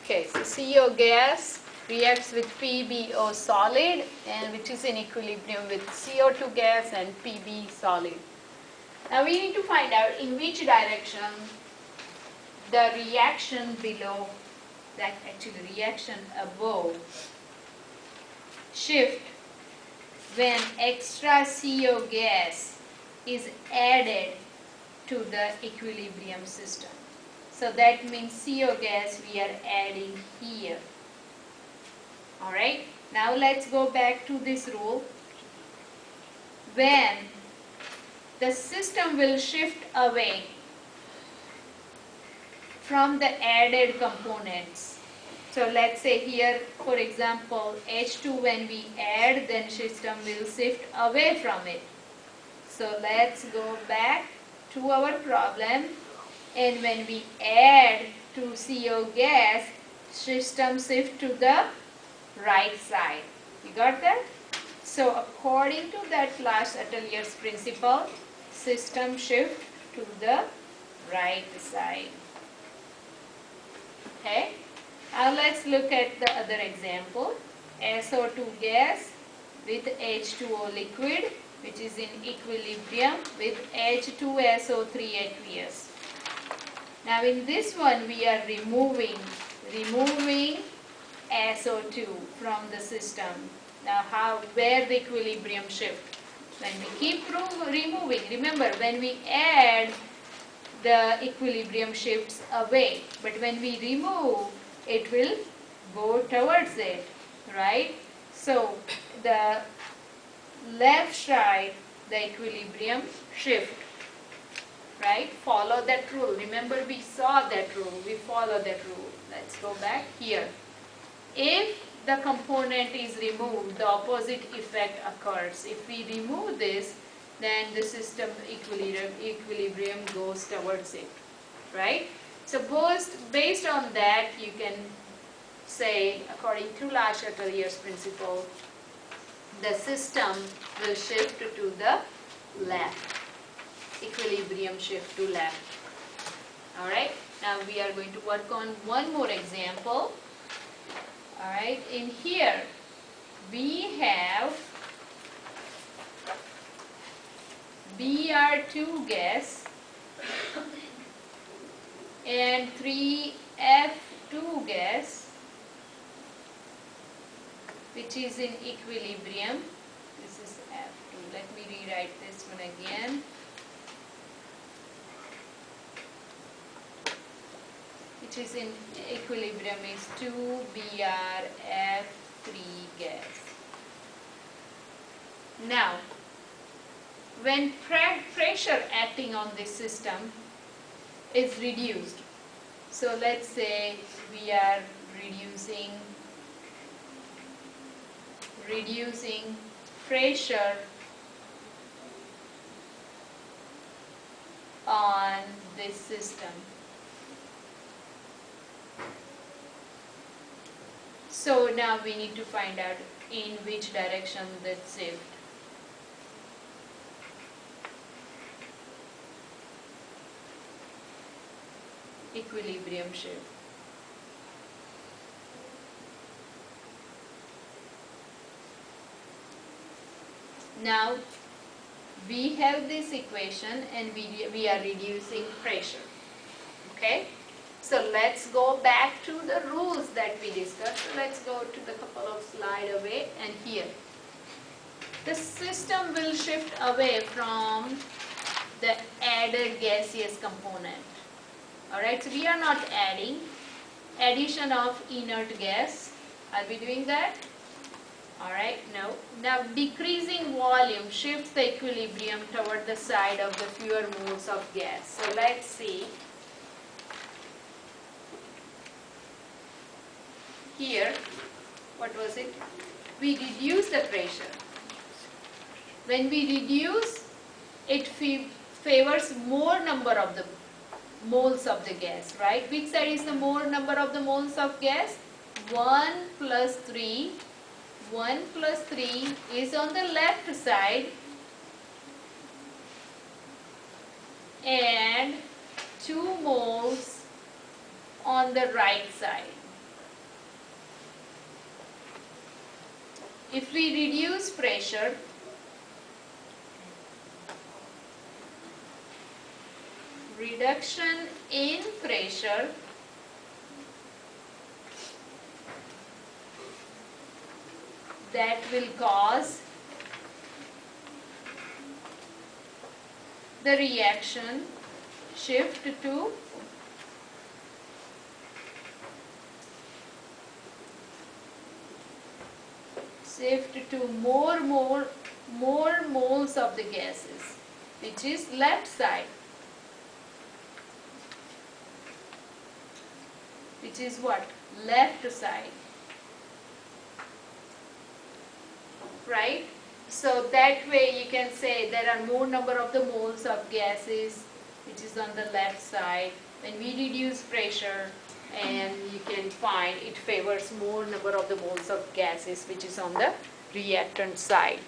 Okay, so CO gas reacts with PbO solid and which is in equilibrium with CO2 gas and Pb solid. Now we need to find out in which direction the reaction below, that actually reaction above, shift when extra CO gas is added to the equilibrium system. So that means CO gas we are adding here. Alright, now let's go back to this rule. When the system will shift away from the added components. So let's say here, for example, H2 when we add, then system will shift away from it. So let's go back to our problem, and when we add to CO gas, system shift to the right side. You got that? So according to that last Atelier's principle, system shift to the right side. Okay. Now let's look at the other example. SO2 gas with H2O liquid which is in equilibrium with H2SO3 aqueous. Now in this one we are removing SO2 from the system. Now where the equilibrium shift? When we keep removing, remember when we add, the equilibrium shifts away, but when we remove, it will go towards it, right? So the left side, the equilibrium shift, right? Follow that rule. Remember we saw that rule, we follow that rule. Let's go back here. If the component is removed, the opposite effect occurs. If we remove this, then the system equilibrium goes towards it, right? So based on that, you can say, according to La Chatelier's principle, the system will shift to the left, equilibrium shift to left. Alright, now we are going to work on one more example. Alright, in here we have Br2 gas and 3F2 gas which is in equilibrium. This is F2. Let me rewrite this one again. Which is in equilibrium is 2BrF3 gas. Now, when pressure acting on this system is reduced, so let's say we are reducing pressure on this system. So now we need to find out in which direction that shift. Equilibrium shift. Now we have this equation and we are reducing pressure. Okay? So let's go back to the rules that we discussed. So let's go to the couple of slides away, and here. The system will shift away from the added gaseous component. Alright, so we are not adding. Addition of inert gas. Are we doing that? Alright, no. Now decreasing volume shifts the equilibrium toward the side of the fewer moles of gas. So let's see. Here, what was it? We reduce the pressure. When we reduce, it favors more number of the moles of the gas, right? Which side is the more number of the moles of gas? 1 plus 3. 1 plus 3 is on the left side and 2 moles on the right side. if we reduce pressure, reduction in pressure that will cause the reaction shift to more moles of the gases, which is left side, which is what? Left side, right? So that way you can say there are more number of the moles of gases which is on the left side. When we reduce pressure, and you can find it favors more number of the moles of gases which is on the reactant side.